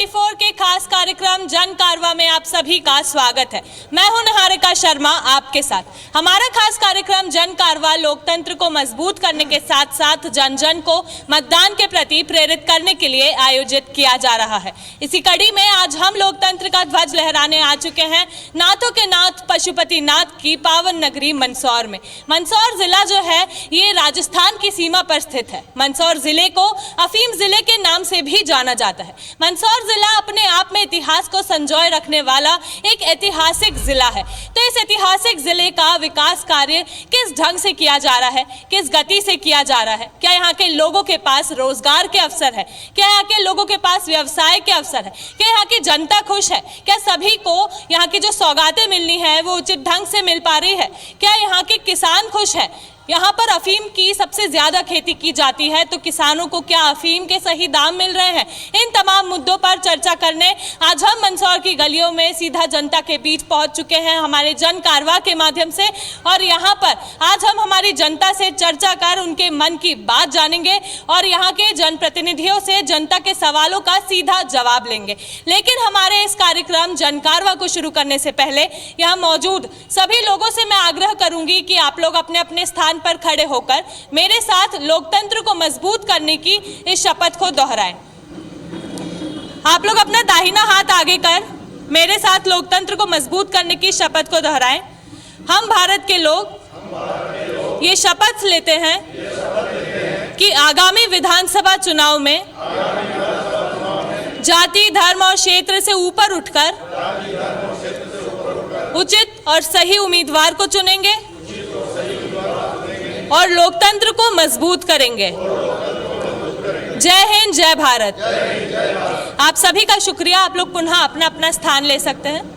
24 के खास कार्यक्रम जन कारवां में आप सभी का स्वागत है। मैं हूं निहारिका शर्मा आपके साथ। हमारा खास कार्यक्रम जन कारवां लोकतंत्र को मजबूत करने के साथ साथ जन जन को मतदान के प्रति प्रेरित करने के लिए आयोजित किया जा रहा है। इसी कड़ी में आज हम लोकतंत्र का ध्वज लहराने आ चुके हैं नाथों के नाथ पशुपति नाथ की पावन नगरी मंदसौर में। मंदसौर जिला जो है ये राजस्थान की सीमा पर स्थित है। मंदसौर जिले को अफीम जिले के नाम से भी जाना जाता है। मंदसौर जिला अपने आप में इतिहास को संजोए रखने वाला एक ऐतिहासिक जिला है। तो इस ऐतिहासिक जिले का विकास कार्य किस ढंग से किया जा रहा है, किस गति से किया जा रहा है, क्या यहाँ के लोगों के पास रोजगार के अवसर है, क्या यहाँ के लोगों के पास व्यवसाय के अवसर है, क्या यहाँ की जनता खुश है, क्या सभी को यहाँ की जो सौगातें मिलनी है वो उचित ढंग से मिल पा रही है, क्या यहाँ के किसान खुश है। यहाँ पर अफीम की सबसे ज्यादा खेती की जाती है तो किसानों को क्या अफीम के सही दाम मिल रहे हैं। इन तमाम मुद्दों पर चर्चा करने आज हम मंदसौर की गलियों में सीधा जनता के बीच पहुंच चुके हैं हमारे जन कारवां के माध्यम से। और यहाँ पर आज हम हमारी जनता से चर्चा कर उनके मन की बात जानेंगे और यहाँ के जनप्रतिनिधियों से जनता के सवालों का सीधा जवाब लेंगे। लेकिन हमारे इस कार्यक्रम जन कारवां को शुरू करने से पहले यहाँ मौजूद सभी लोगों से मैं आग्रह करूंगी कि आप लोग अपने अपने स्थान पर खड़े होकर मेरे साथ लोकतंत्र को मजबूत करने की इस शपथ को दोहराएं। आप लोग अपना दाहिना हाथ आगे कर मेरे साथ लोकतंत्र को मजबूत करने की शपथ को दोहराएं। हम भारत के लोग ये शपथ लेते हैं कि आगामी विधानसभा चुनाव में जाति, धर्म और क्षेत्र से ऊपर उठकर उचित और सही उम्मीदवार को चुनेंगे और लोकतंत्र को मजबूत करेंगे। जय हिंद, जय भारत। आप सभी का शुक्रिया। आप लोग पुनः अपना अपना स्थान ले सकते हैं।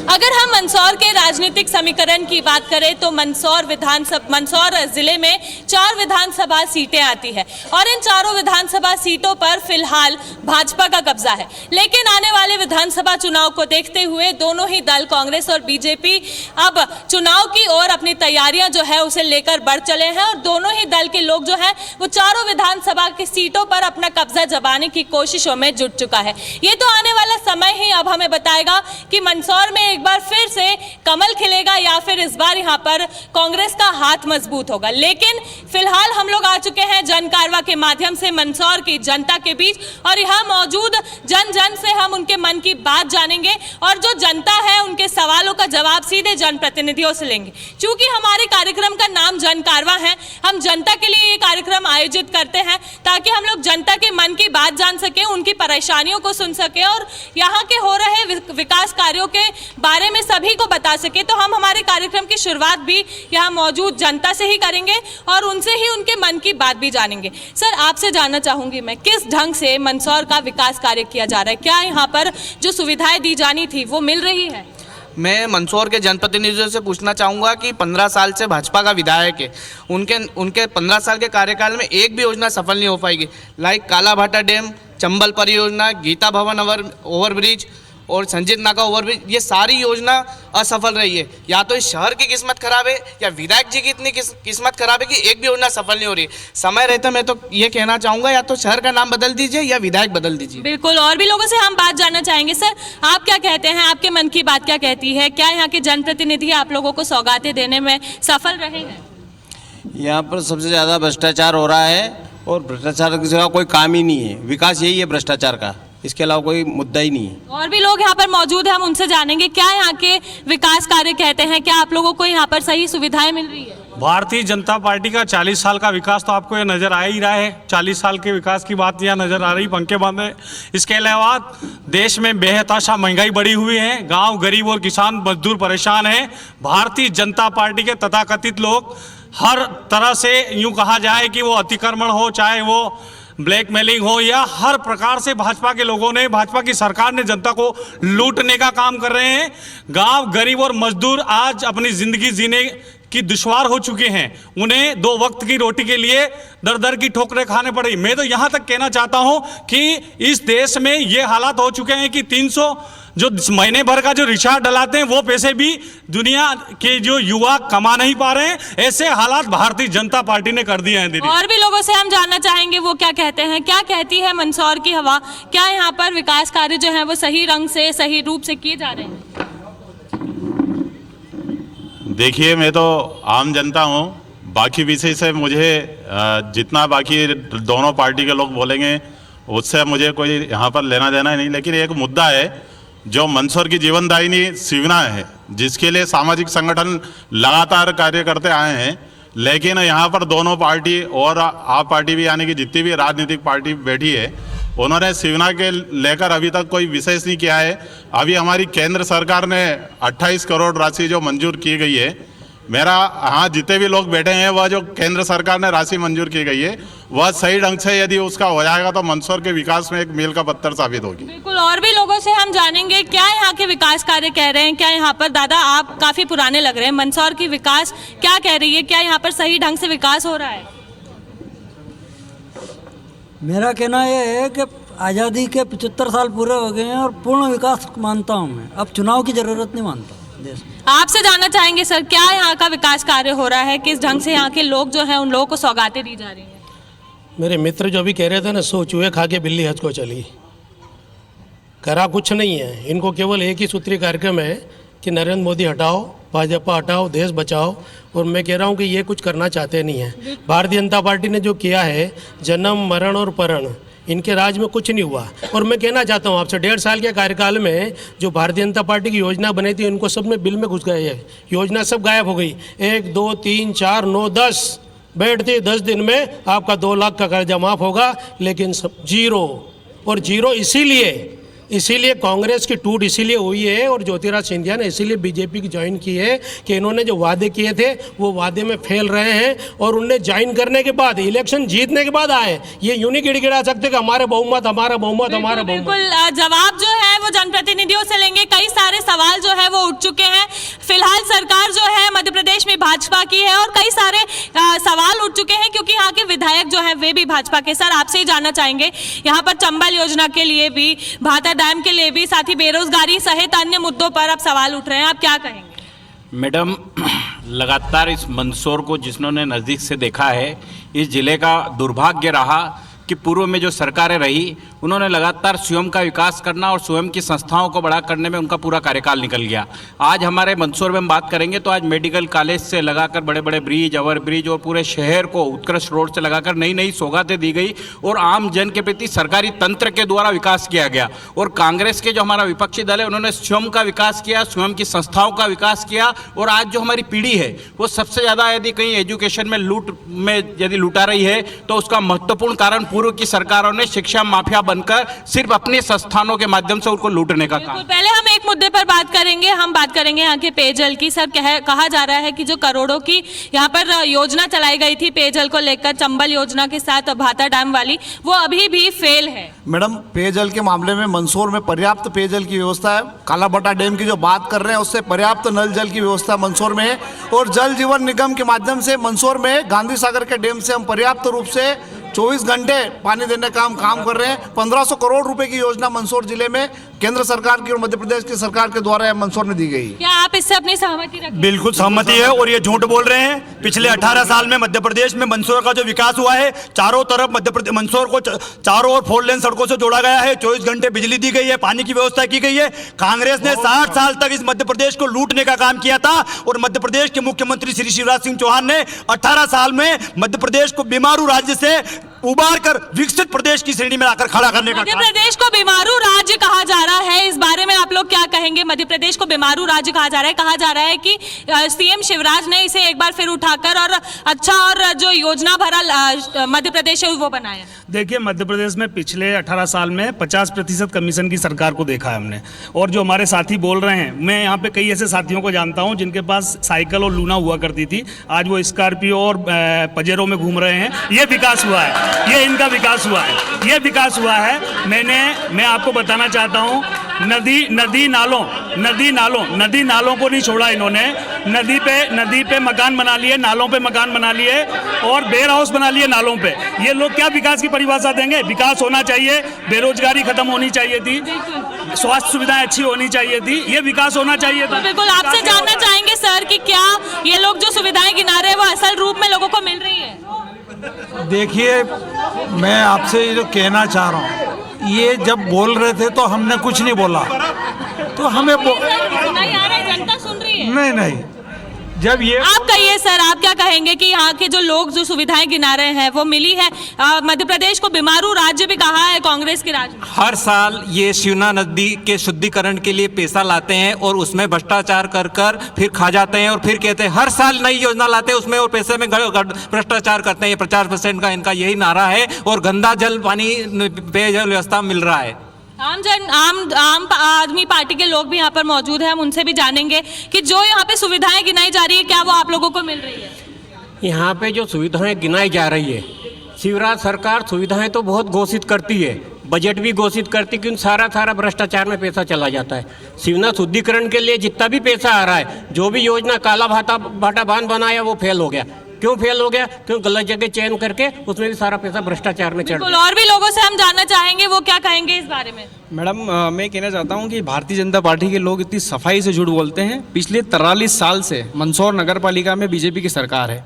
अगर हम मंदसौर के राजनीतिक समीकरण की बात करें तो मंदसौर जिले में 4 विधानसभा सीटें आती है और इन चारों विधानसभा सीटों पर फिलहाल भाजपा का कब्जा है। लेकिन आने वाले विधानसभा चुनाव को देखते हुए दोनों ही दल कांग्रेस और बीजेपी अब चुनाव की ओर अपनी तैयारियां जो है उसे लेकर बढ़ चले हैं और दोनों ही दल के लोग जो है वो चारों विधानसभा की सीटों पर अपना कब्जा जमाने की कोशिशों में जुट चुका है। ये तो आने वाला समय ही अब हमें बताएगा कि मंदसौर में एक बार फिर से कमल खिलेगा या फिर इस बार यहाँ पर कांग्रेस का हाथ मजबूत होगा। लेकिन फिलहाल हम लोग आ चुके हैं जन कारवां के माध्यम से मंदसौर की जनता के बीच और यहाँ मौजूद जन जन से हम उनके मन की बात जानेंगे और जो जनता है उनके सवालों का जवाब सीधे जनप्रतिनिधियों से लेंगे। क्योंकि हमारे कार्यक्रम का नाम जन कारवां है, हम जनता के लिए ये कार्यक्रम आयोजित करते हैं ताकि हम लोग जनता के मन की बात जान सके, उनकी परेशानियों को सुन सके और यहाँ के हो रहे विकास कार्यों के बारे में सभी को बता सके। तो हम हमारे कार्यक्रम की शुरुआत भी यहाँ मौजूद जनता से ही करेंगे और उनसे ही उनके मन की बात भी जानेंगे। सर, आपसे जानना चाहूंगी मैं, किस ढंग से मंदसौर का विकास कार्य किया जा रहा है? क्या यहाँ पर जो सुविधाएं दी जानी थी वो मिल रही है? मैं मंदसौर के जनप्रतिनिधियों से पूछना चाहूँगा कि 15 साल से भाजपा का विधायक है, उनके 15 साल के कार्यकाल में एक भी योजना सफल नहीं हो पाएगी। लाइक काला भाटा डैम, चंबल परियोजना, गीता भवन ओवरब्रिज और संजीत नाका ओवरब्रिज, ये सारी योजना असफल रही है। या तो इस शहर की किस्मत खराब है या विधायक जी की इतनी किस्मत खराब है कि एक भी योजना सफल नहीं हो रही है। समय रहते मैं तो ये कहना चाहूँगा या तो शहर का नाम बदल दीजिए या विधायक बदल दीजिए। बिल्कुल, और भी लोगों से हम बात जानना चाहेंगे। सर, आप क्या कहते हैं? आपके मन की बात क्या कहती है? क्या यहाँ के जनप्रतिनिधि आप लोगों को सौगातें देने में सफल रहे हैं? यहाँ पर सबसे ज़्यादा भ्रष्टाचार हो रहा है और भ्रष्टाचार की जगह कोई काम ही नहीं है। विकास यही है भ्रष्टाचार का, इसके अलावा कोई मुद्दा ही नहीं है। और भी लोग यहाँ पर मौजूद हैं, हम उनसे जानेंगे क्या यहाँ के विकास कार्य कहते हैं, क्या आप लोगों को यहाँ पर सही सुविधाएं मिल रही है? भारतीय जनता पार्टी का 40 साल का विकास तो आपको ये नज़र आ ही रहा है। 40 साल के विकास की बात यहाँ नज़र आ रही पंखे बांधे। इसके अलावा देश में बेहताशा महंगाई बढ़ी हुई है, गांव गरीब और किसान मजदूर परेशान हैं। भारतीय जनता पार्टी के तथाकथित लोग हर तरह से यूँ कहा जाए कि वो अतिक्रमण हो, चाहे वो ब्लैकमेलिंग हो या हर प्रकार से भाजपा के लोगों ने, भाजपा की सरकार ने जनता को लूटने का काम कर रहे हैं। गांव गरीब और मजदूर आज अपनी ज़िंदगी जीने की दुश्वार हो चुके हैं। उन्हें 2 वक्त की रोटी के लिए दर दर की ठोकरें खाने पड़ी। मैं तो यहाँ तक कहना चाहता हूँ कि इस देश में ये हालात हो चुके हैं कि जो महीने भर का जो रिचार्ज डलाते हैं वो पैसे भी दुनिया के जो युवा कमा नहीं पा रहे हैं। ऐसे हालात भारतीय जनता पार्टी ने कर दिए हैं दीदी। और भी लोगों से हम जानना चाहेंगे वो क्या कहते हैं, क्या कहती है मंदसौर की हवा, क्या यहाँ पर विकास कार्य जो है वो सही रंग से सही रूप से किए जा रहे हैं? देखिए, मैं तो आम जनता हूँ, बाकी विषय से मुझे जितना बाकी दोनों पार्टी के लोग बोलेंगे उससे मुझे कोई यहाँ पर लेना देना नहीं। लेकिन एक मुद्दा है जो मंदसौर की जीवनदायिनी सिवना है, जिसके लिए सामाजिक संगठन लगातार कार्य करते आए हैं, लेकिन यहाँ पर दोनों पार्टी और आप पार्टी भी यानी कि जितनी भी राजनीतिक पार्टी बैठी है उन्होंने सिवना के लेकर अभी तक कोई विशेष नहीं किया है। अभी हमारी केंद्र सरकार ने 28 करोड़ राशि जो मंजूर की गई है, मेरा हाँ जितने भी लोग बैठे हैं वह जो केंद्र सरकार ने राशि मंजूर की गई है वह सही ढंग से यदि उसका हो जाएगा तो मंदसौर के विकास में एक मील का पत्थर साबित होगी। बिल्कुल, और भी लोगों से हम जानेंगे क्या यहाँ के विकास कार्य कह रहे हैं। क्या यहाँ पर, दादा आप काफी पुराने लग रहे हैं, मंदसौर की विकास क्या कह रही है, क्या यहाँ पर सही ढंग से विकास हो रहा है? मेरा कहना यह है कि आज़ादी के 75 साल पूरे हो गए हैं और पूर्ण विकास मानता हूँ मैं, अब चुनाव की ज़रूरत नहीं मानता देश में। आपसे जानना चाहेंगे सर, क्या यहाँ का विकास कार्य हो रहा है, किस ढंग से यहाँ के लोग जो हैं उन लोगों को सौगातें दी जा रही हैं? मेरे मित्र जो भी कह रहे थे ना, सो चूहे खा के बिल्ली हज को चली, करा कुछ नहीं है। इनको केवल एक ही सूत्री कार्यक्रम है कि नरेंद्र मोदी हटाओ, भाजपा हटाओ, देश बचाओ। और मैं कह रहा हूँ कि ये कुछ करना चाहते नहीं हैं। भारतीय जनता पार्टी ने जो किया है, जन्म मरण और परण, इनके राज में कुछ नहीं हुआ। और मैं कहना चाहता हूँ आपसे, 1.5 साल के कार्यकाल में जो भारतीय जनता पार्टी की योजना बनी थी उनको सब में बिल में घुस गए है, योजना सब गायब हो गई। 1 2 3 4 9 10 बैठते 10 दिन में आपका 2 लाख का कर्जा माफ होगा, लेकिन सब जीरो। और जीरो इसीलिए कांग्रेस की टूट इसीलिए हुई है और ज्योतिराज सिंधिया ने इसीलिए बीजेपी की ज्वाइन की है कि इन्होंने जो वादे किए थे वो वादे में फेल रहे हैं। और उनने ज्वाइन करने के बाद, इलेक्शन जीतने के बाद आए, ये यूं नहीं गिड़गिड़ा सकते कि हमारे बहुमत, हमारा बहुमत, हमारा बहुमत। बिल्कुल, जवाब जो है वो जनप्रतिनिधियों से लेंगे। कई सारे सवाल जो है वो उठ चुके हैं। फिलहाल सरकार जो है मध्य प्रदेश में भाजपा की है और कई सारे सवाल उठ चुके हैं क्योंकि यहाँ के विधायक जो है वे भी भाजपा के। सर आपसे ही जानना चाहेंगे, यहाँ पर चंबल योजना के लिए भी, भाता डैम के लिए भी, साथ ही बेरोजगारी सहित अन्य मुद्दों पर अब सवाल उठ रहे हैं, आप क्या कहेंगे? मैडम, लगातार इस मंदसौर को जिन्होंने नज़दीक से देखा है, इस जिले का दुर्भाग्य रहा कि पूर्व में जो सरकारें रही उन्होंने लगातार स्वयं का विकास करना और स्वयं की संस्थाओं को बड़ा करने में उनका पूरा कार्यकाल निकल गया। आज हमारे मंदसौर में हम बात करेंगे तो आज मेडिकल कॉलेज से लगाकर बड़े बड़े ब्रिज, ओवर ब्रिज और पूरे शहर को उत्कृष्ट रोड से लगाकर नई नई सौगातें दी गई और आम जन के प्रति सरकारी तंत्र के द्वारा विकास किया गया। और कांग्रेस के जो हमारा विपक्षी दल है उन्होंने स्वयं का विकास किया, स्वयं की संस्थाओं का विकास किया। और आज जो हमारी पीढ़ी है वो सबसे ज़्यादा यदि कहीं एजुकेशन में लूट में यदि लूटा रही है तो उसका महत्वपूर्ण कारण पूर्व की सरकारों ने शिक्षा माफिया बनकर सिर्फ अपने संस्थानों के माध्यम से उनको लूटने का काम। पहले हम एक मुद्दे पर बात करेंगे, हम बात करेंगे यहाँ के पेयजल की। सर कहा जा रहा है कि जो करोड़ों की यहाँ पर योजना चलाई गई थी पेयजल को लेकर, चंबल योजना के साथ भाता डैम वाली, वो अभी भी फेल है। मैडम, पेयजल के मामले में मंदसौर में पर्याप्त पेयजल की व्यवस्था है। कालाभट्टा डैम की जो बात कर रहे हैं उससे पर्याप्त नल जल की व्यवस्था मंदसौर में है और जल जीवन निगम के माध्यम से मंदसौर में गांधी सागर के डैम से हम पर्याप्त रूप से 24 घंटे पानी देने का हम काम कर रहे हैं। 1500 करोड़ रुपए की योजना मंदसौर जिले में केंद्र सरकार की और मध्य प्रदेश की सरकार के द्वारा मंदसौर में दी गई। क्या आप इससे अपनी सहमति रखते हैं? बिल्कुल सहमति है और ये झूठ बोल रहे हैं। पिछले 18 साल में मध्य प्रदेश में मंदसौर का जो विकास हुआ है, चारों तरफ मध्य प्रदेश मंदसौर को चारों ओर 4 लेन सड़कों से जोड़ा गया है, 24 घंटे बिजली दी गई है, पानी की व्यवस्था की गई है। कांग्रेस ने 60 साल तक इस मध्य प्रदेश को लूटने का काम किया था और मध्य प्रदेश के मुख्यमंत्री श्री शिवराज सिंह चौहान ने 18 साल में मध्य प्रदेश को बीमारू राज्य से उबार कर विकसित प्रदेश की श्रेणी में आकर खड़ा करने का। मध्य प्रदेश को बीमारू राज्य कहा जा रहा है, इस बारे में आप लोग क्या कहेंगे? मध्य प्रदेश को बीमारू राज्य कहा जा रहा है कि सीएम शिवराज ने इसे एक बार फिर उठाकर और अच्छा और जो योजना भरा मध्य प्रदेश है वो बनाया। देखिए, मध्य प्रदेश में पिछले 18 साल में 50% कमीशन की सरकार को देखा है हमने। और जो हमारे साथी बोल रहे हैं, मैं यहाँ पे कई ऐसे साथियों को जानता हूँ जिनके पास साइकिल और लूना हुआ करती थी, आज वो स्कॉर्पियो और पजेरो में घूम रहे हैं। ये विकास हुआ है, ये इनका विकास हुआ है, ये विकास हुआ है। मैं आपको बताना चाहता हूँ, नदी नालों को नहीं छोड़ा इन्होंने। नदी पे मकान बना लिए, नालों पे मकान बना लिए और वेयर हाउस बना लिए नालों पे। ये लोग क्या विकास की परिभाषा देंगे? विकास होना चाहिए, बेरोजगारी खत्म होनी चाहिए थी। स्वास्थ्य सुविधाएं अच्छी होनी चाहिए थी, ये विकास होना चाहिए था। बिल्कुल आपसे जानना चाहेंगे सर कि क्या ये लोग जो सुविधाएं गिना रहे हैं वो असल रूप में लोगों को मिल रही है? देखिए, मैं आपसे ये जो कहना चाह रहा हूँ, ये जब बोल रहे थे तो हमने कुछ नहीं बोला, तो हमें सुनाई आ रहा है, जनता सुन रही है। नहीं, जब ये आप कहिए सर, आप क्या कहेंगे कि यहाँ के जो लोग जो सुविधाएं गिना रहे हैं वो मिली है? मध्य प्रदेश को बीमारू राज्य भी कहा है कांग्रेस के राज्य में। हर साल ये शिवना नदी के शुद्धिकरण के लिए पैसा लाते हैं और उसमें भ्रष्टाचार कर फिर खा जाते हैं और फिर कहते हैं हर साल नई योजना लाते हैं उसमें और पैसे में भ्रष्टाचार करते हैं। ये 50% का इनका यही नारा है और गंदा जल पानी पेयजल व्यवस्था मिल रहा है। आम आदमी पार्टी के लोग भी यहाँ पर मौजूद हैं, हम उनसे भी जानेंगे कि जो यहाँ पे सुविधाएं गिनाई जा रही है क्या वो आप लोगों को मिल रही है? यहाँ पे जो सुविधाएं गिनाई जा रही है, शिवराज सरकार सुविधाएं तो बहुत घोषित करती है, बजट भी घोषित करती, क्योंकि सारा भ्रष्टाचार में पैसा चला जाता है। शिवना शुद्धिकरण के लिए जितना भी पैसा आ रहा है, जो भी योजना काला भाटा बांध बनाया वो फेल हो गया। क्यों फेल हो गया? क्यों गलत जगह चयन करके उसमें भी सारा पैसा भ्रष्टाचार में चढ़ गया। और भी लोगों से हम जानना चाहेंगे वो क्या कहेंगे इस बारे में। मैडम, मैं कहना चाहता हूं कि भारतीय जनता पार्टी के लोग इतनी सफाई से झूठ बोलते हैं। पिछले 43 साल से मंदसौर नगर पालिका में बीजेपी की सरकार है।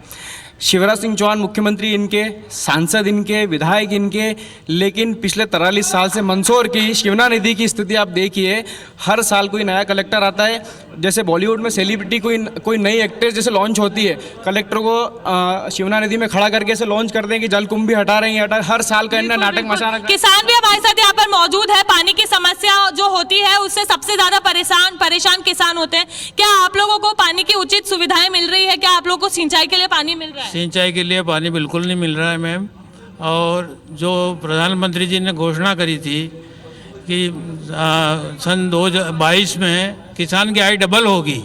शिवराज सिंह चौहान मुख्यमंत्री इनके, सांसद इनके, विधायक इनके, लेकिन पिछले 43 साल से मंदसौर की शिवना नदी की स्थिति आप देखिए। हर साल कोई नया कलेक्टर आता है, जैसे बॉलीवुड में सेलिब्रिटी कोई नई एक्ट्रेस जैसे लॉन्च होती है, कलेक्टर को शिवना नदी में खड़ा करके ऐसे लॉन्च कर दें कि जलकुंभी हटा रहे हैं, हर साल का इनका नाटक मचाना। किसान भी हमारे साथ यहाँ पर मौजूद है। पानी की समस्या जो होती है उससे सबसे ज्यादा परेशान किसान होते हैं। क्या आप लोगों को पानी की उचित सुविधाएं मिल रही है? क्या आप लोगों को सिंचाई के लिए पानी मिल रहा है? सिंचाई के लिए पानी बिल्कुल नहीं मिल रहा है मैम। और जो प्रधानमंत्री जी ने घोषणा करी थी कि सन 2022 में किसान की आय डबल होगी,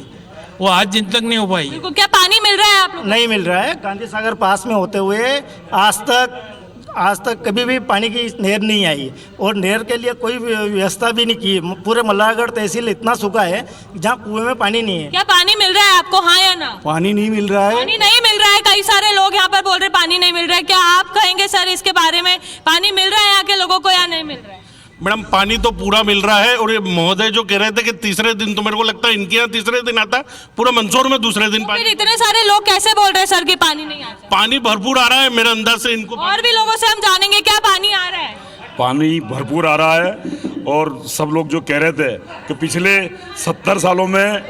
वो आज दिन तक नहीं हो पाई। क्या पानी मिल रहा है आप लोग? नहीं मिल रहा है। गांधी सागर पास में होते हुए आज तक कभी भी पानी की नहर नहीं आई और नहर के लिए कोई व्यवस्था भी नहीं की। पूरे मल्हारगढ़ तहसील इतना सूखा है जहाँ कुएं में पानी नहीं है। क्या पानी मिल रहा है आपको, हाँ या ना? पानी नहीं मिल रहा है। पानी नहीं मिल रहा है। कई सारे लोग यहाँ पर बोल रहे पानी नहीं मिल रहा है। क्या आप कहेंगे सर इसके बारे में, पानी मिल रहा है यहाँ के लोगों को या नहीं मिल रहा है? मैडम, पानी तो पूरा मिल रहा है। और ये महोदय जो कह रहे थे कि तीसरे दिन, तो मेरे को लगता है इनके यहाँ तीसरे दिन आता है, पूरा मंदसौर में दूसरे दिन पानी। फिर इतने सारे लोग कैसे बोल रहे हैं सर कि पानी नहीं आता? पानी भरपूर आ रहा है मेरे अंदर से। इनको और भी लोगों से हम जानेंगे क्या पानी आ रहा है। पानी भरपूर आ रहा है और सब लोग जो कह रहे थे कि पिछले 70 सालों में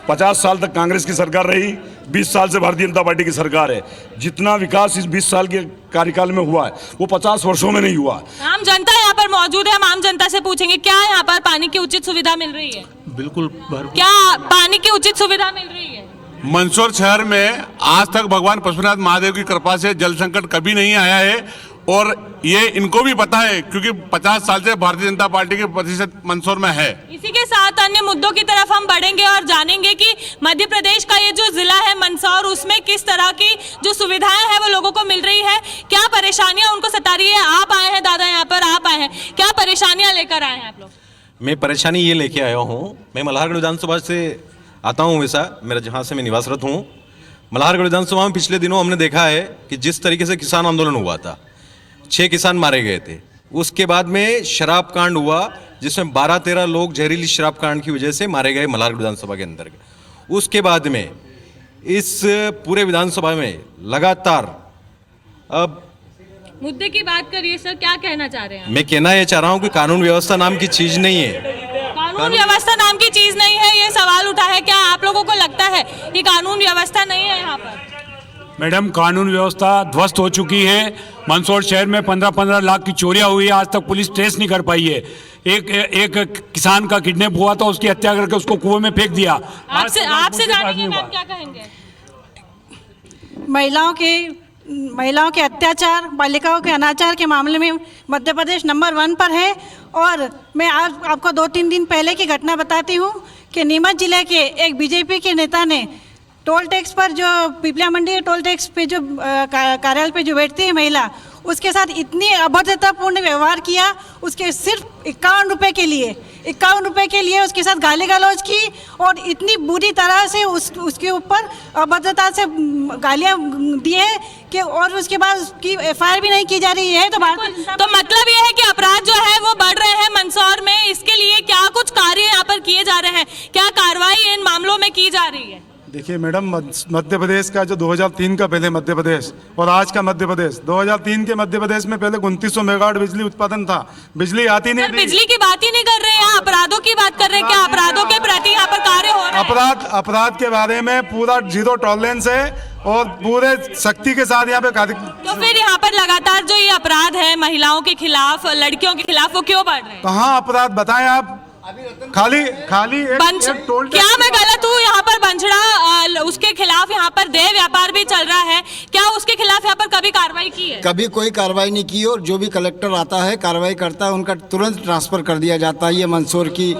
50 साल तक कांग्रेस की सरकार रही, 20 साल से भारतीय जनता पार्टी की सरकार है, जितना विकास इस 20 साल के कार्यकाल में हुआ है वो 50 वर्षों में नहीं हुआ। आम जनता यहाँ पर मौजूद है, हम आम जनता से पूछेंगे क्या यहाँ पर पानी की उचित सुविधा मिल रही है? बिल्कुल। क्या पानी की उचित सुविधा मिल रही है? मंदसौर शहर में आज तक भगवान पशुपतिनाथ महादेव की कृपा से जल संकट कभी नहीं आया है और ये इनको भी पता है, क्योंकि 50 साल से भारतीय जनता पार्टी के प्रतिशत मंदसौर में है। इसी के साथ अन्य मुद्दों की तरफ हम बढ़ेंगे और जानेंगे कि मध्य प्रदेश का ये जो जिला है मंदसौर, उसमें किस तरह की जो सुविधाएं हैं वो लोगों को मिल रही है, क्या परेशानियां उनको सता रही है। आप आए हैं दादा, यहाँ पर आप आए हैं, क्या परेशानियां लेकर आए हैं आप लोग? मैं परेशानी ये लेके आया हूँ, मैं मल्हारगढ़ विधानसभा से आता हूँ, वैसा मेरा जहाँ से मैं निवासरत हूँ। मल्हारगढ़ विधानसभा में पिछले दिनों हमने देखा है कि जिस तरीके से किसान आंदोलन हुआ था, 6 किसान मारे गए थे। उसके बाद में शराब कांड हुआ जिसमें 12-13 लोग जहरीली शराब कांड की वजह से मारे गए मल्हारगढ़ विधानसभा के अंदर। उसके बाद में इस पूरे विधानसभा में लगातार अब मुद्दे की बात करिए सर, क्या कहना चाह रहे हैं? मैं कहना ये चाह रहा हूँ कि कानून व्यवस्था नाम की चीज नहीं है। कानून व्यवस्था नाम की चीज नहीं है, ये सवाल उठा है। क्या आप लोगों को लगता है कि कानून व्यवस्था नहीं है यहाँ पर? मैडम, कानून व्यवस्था ध्वस्त हो चुकी है। मंदसौर शहर में 15-15 लाख की चोरियां हुई है, आज तक पुलिस ट्रेस नहीं कर पाई है। एक किसान का किडनैप हुआ था, उसकी हत्या करके उसको कुएं में फेंक दिया। आपसे जानेंगे मैम, क्या कहेंगे? महिलाओं के अत्याचार, बालिकाओं के अनाचार के मामले में मध्य प्रदेश नंबर 1 पर है। और मैं आज आपको 2-3 दिन पहले की घटना बताती हूँ कि नीमच जिले के एक बीजेपी के नेता ने टोल टैक्स पर, जो पिपलिया मंडी के टोल टैक्स पे जो कार्यालय पे जो बैठती है महिला, उसके साथ इतनी अभद्रतापूर्ण व्यवहार किया। उसके सिर्फ 51 रुपये के लिए 51 रुपए के लिए उसके साथ गाली गलौज की और इतनी बुरी तरह से उसके ऊपर अभद्रता से गालियां दी है कि और उसके बाद उसकी FIR भी नहीं की जा रही है। तो मतलब ये है कि अपराध जो है वो बढ़ रहे हैं मंदसौर में, इसके लिए क्या कुछ कार्य यहाँ पर किए जा रहे हैं, क्या कार्रवाई इन मामलों में की जा रही है? देखिए मैडम, मध्य प्रदेश का जो 2003 का पहले मध्य प्रदेश और आज का मध्य प्रदेश, 2003 के मध्य प्रदेश में पहले 2900 मेगावाट बिजली उत्पादन था, बिजली आती नहीं थी। बिजली की बात ही नहीं कर रहे हैं, अपराधों की बात कर रहे हैं। क्या अपराधों के प्रति यहाँ पर कार्य हो रहा है? अपराध के बारे में पूरा 0 टॉलरेंस है और पूरे सख्ती के साथ यहाँ पे कार्य। तो फिर यहाँ पर लगातार जो ये अपराध है महिलाओं के खिलाफ, लड़कियों के खिलाफ, वो क्यों बढ़ रहे हैं? कहाँ अपराध बताएं आप? खाली क्या मैं गलत हूँ? यहाँ पर बंछड़ा उसके खिलाफ यहाँ पर देह व्यापार भी चल रहा है, क्या उसके खिलाफ यहाँ पर कभी कार्रवाई की है? कभी कोई कार्रवाई नहीं की और जो भी कलेक्टर आता है कार्रवाई करता है उनका तुरंत ट्रांसफर कर दिया जाता है। ये मंदसौर की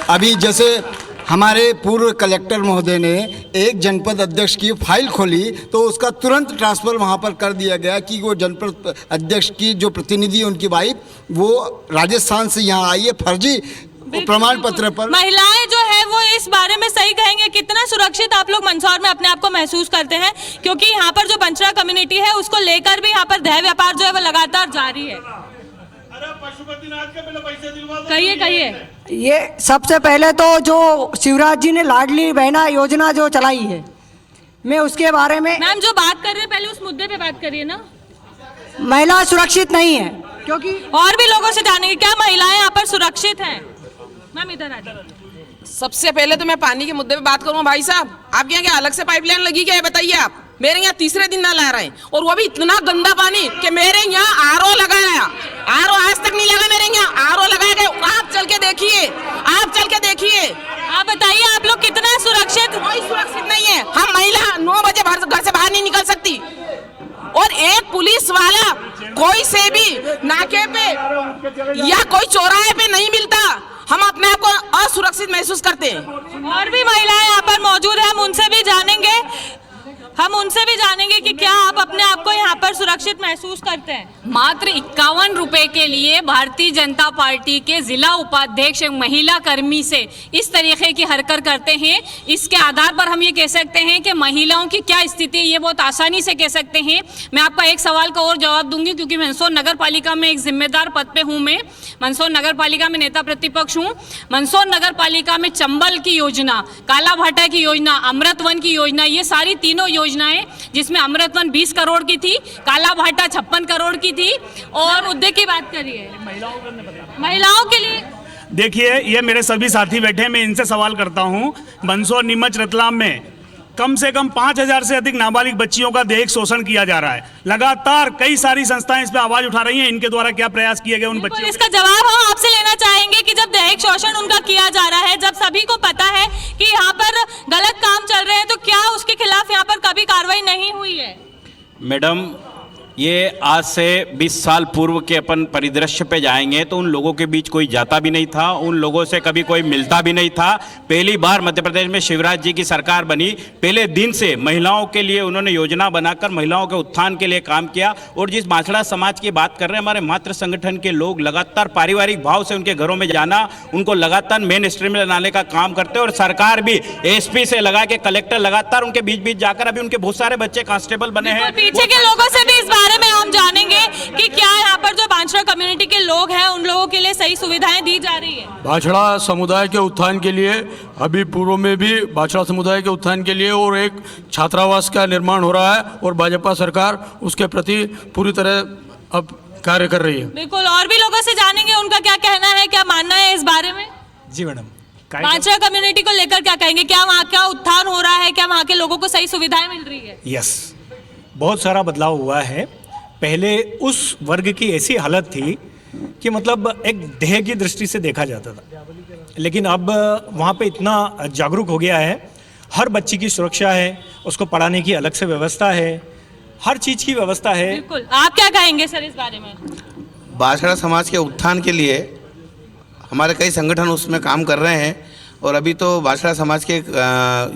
अभी जैसे हमारे पूर्व कलेक्टर महोदय ने एक जनपद अध्यक्ष की फाइल खोली तो उसका तुरंत ट्रांसफर वहां पर कर दिया गया कि वो जनपद अध्यक्ष की जो प्रतिनिधि उनकी वाइफ वो राजस्थान से यहाँ आई है फर्जी प्रमाण पत्र पर। महिलाएं जो है वो इस बारे में सही कहेंगे, कितना सुरक्षित आप लोग मंदसौर में अपने आप को महसूस करते हैं? क्योंकि यहाँ पर जो बंछड़ा कम्युनिटी है उसको लेकर भी यहाँ पर देह व्यापार जो है वो लगातार जारी है। कहिए। ये सबसे पहले तो जो शिवराज जी ने लाडली बहना योजना जो चलाई है, मैं उसके बारे में। मैम जो बात कर रहे हैं पहले उस मुद्दे पे बात करिए ना। महिला सुरक्षित नहीं है क्योंकि और भी लोगों से जानेंगे क्या महिलाएं यहाँ पर सुरक्षित हैं? मैम इधर आ जाइए। सबसे पहले तो मैं पानी के मुद्दे पे बात करूँ भाई साहब, आपके यहाँ क्या अलग से पाइपलाइन लगी क्या है बताइए आप? मेरे यहाँ तीसरे दिन ना ला रहे हैं और वो भी इतना गंदा पानी कि मेरे यहाँ RO लगाया, RO आज तक नहीं लगा मेरे यहाँ, RO लगाया गया। आप चल के देखिए, आप बताइए आप लोग कितना सुरक्षित? कोई सुरक्षित नहीं है। हम महिला 9 बजे घर से बाहर नहीं निकल सकती और एक पुलिस वाला कोई से भी नाके पे या कोई चौराहे पे नहीं मिलता, हम अपने आप को असुरक्षित महसूस करते हैं। और भी महिलाएं यहाँ पर मौजूद हैं, हम उनसे भी जानेंगे कि क्या आप अपने आप को यहाँ पर सुरक्षित महसूस करते हैं? मात्र 51 रुपए के लिए भारतीय जनता पार्टी के जिला उपाध्यक्ष महिला कर्मी से इस तरीके की हरकत करते हैं, इसके आधार पर हम ये कह सकते हैं कि महिलाओं की क्या स्थिति है, ये बहुत आसानी से कह सकते हैं। मैं आपका एक सवाल का और जवाब दूंगी क्योंकि मंदसौर नगर पालिका में एक जिम्मेदार पद पे हूँ। मैं मंदसौर नगर पालिका में नेता प्रतिपक्ष हूँ। मंदसौर नगर पालिका में चंबल की योजना, काला भाटा की योजना, अमृत वन की योजना, ये सारी तीनों योजनाएं, जिसमें अमृत वन 20 करोड़ की थी, काला भाटा 56 करोड़ की थी। और मुद्दे की बात करिए महिलाओं के लिए। देखिए ये मेरे सभी साथी बैठे हैं, मैं इनसे सवाल करता हूं। मंदसौर, नीमच, रतलाम में कम से कम 5000 से अधिक नाबालिग बच्चियों का दैहिक शोषण किया जा रहा है। लगातार कई सारी संस्थाएं इस पे आवाज उठा रही हैं, इनके द्वारा क्या प्रयास किए गए उन बच्चियों? इसका जवाब हम आपसे लेना चाहेंगे कि जब दैहिक शोषण उनका किया जा रहा है, जब सभी को पता है कि यहाँ पर गलत काम चल रहे हैं, तो क्या उसके खिलाफ यहाँ पर कभी कार्रवाई नहीं हुई है? मैडम ये आज से 20 साल पूर्व के अपन परिदृश्य पे जाएंगे तो उन लोगों के बीच कोई जाता भी नहीं था, उन लोगों से कभी कोई मिलता भी नहीं था। पहली बार मध्य प्रदेश में शिवराज जी की सरकार बनी, पहले दिन से महिलाओं के लिए उन्होंने योजना बनाकर महिलाओं के उत्थान के लिए काम किया। और जिस बांछड़ा समाज की बात कर रहे हैं, हमारे मातृ संगठन के लोग लगातार पारिवारिक भाव से उनके घरों में जाना, उनको लगातार मेन स्ट्रीम में लाने का काम करते हैं। और सरकार भी SP से लगा के कलेक्टर लगातार उनके बीच बीच जाकर अभी उनके बहुत सारे बच्चे कांस्टेबल बने हैं। पीछे के लोगों से भी इस बारे में हम जानेंगे कि क्या यहाँ पर जो बांछड़ा कम्युनिटी के लोग हैं उन लोगों के लिए सही सुविधाएं दी जा रही है? बांछड़ा समुदाय के उत्थान के लिए अभी पूर्व में भी बांछड़ा समुदाय के उत्थान के लिए और एक छात्रावास का निर्माण हो रहा है और भाजपा सरकार उसके प्रति पूरी तरह अब कार्य कर रही है। बिल्कुल, और भी लोगों से जानेंगे उनका क्या कहना है, क्या मानना है इस बारे में। जी मैडम, बांछड़ा कम्युनिटी को लेकर क्या कहेंगे? क्या वहाँ का उत्थान हो रहा है? क्या वहाँ के लोगों को सही सुविधाएं मिल रही है? यस, बहुत सारा बदलाव हुआ है। पहले उस वर्ग की ऐसी हालत थी कि मतलब एक देह की दृष्टि से देखा जाता था, लेकिन अब वहाँ पे इतना जागरूक हो गया है। हर बच्ची की सुरक्षा है, उसको पढ़ाने की अलग से व्यवस्था है, हर चीज़ की व्यवस्था है। बिल्कुल, आप क्या कहेंगे सर इस बारे में? बांछड़ा समाज के उत्थान के लिए हमारे कई संगठन उसमें काम कर रहे हैं और अभी तो भाषा समाज के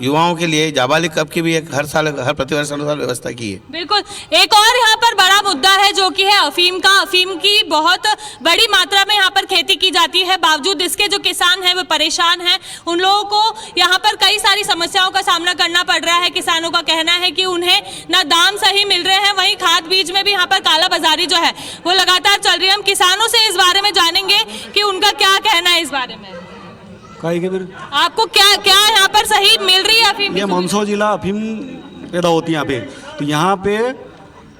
युवाओं के लिए जाबालिग कप की भी एक हर प्रतिवर्ष अनुसार व्यवस्था की है। बिल्कुल। एक और यहाँ पर बड़ा मुद्दा है जो कि है अफीम का। अफीम की बहुत बड़ी मात्रा में यहाँ पर खेती की जाती है, बावजूद इसके जो किसान हैं वो परेशान हैं। उन लोगों को यहाँ पर कई सारी समस्याओं का सामना करना पड़ रहा है। किसानों का कहना है कि उन्हें ना दाम सही मिल रहे हैं, वहीं खाद बीज में भी यहाँ पर काला बाजारी जो है वो लगातार चल रही है। हम किसानों से इस बारे में जानेंगे कि उनका क्या कहना है इस बारे में। आपको क्या क्या यहाँ पर सही मिल रही है अफीम? ये मंदसौर जिला अफीम पैदा होती है यहाँ पे, तो यहाँ पे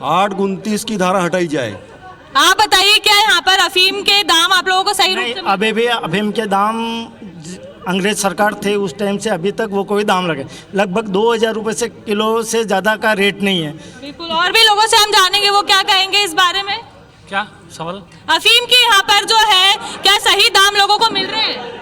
829 की धारा हटाई जाए। आप बताइए क्या यहाँ पर अफीम के दाम आप लोगों को सही रूप से? अभी भी अफीम के दाम अंग्रेज सरकार थे उस टाइम से अभी तक वो कोई दाम लगे, लगभग 2000 रुपये से किलो से ज़्यादा का रेट नहीं है। बिल्कुल। और भी लोगों से हम जानेंगे वो क्या कहेंगे इस बारे में। क्या सवाल? अफीम की यहाँ पर जो है क्या सही दाम लोगों को मिल रहे हैं?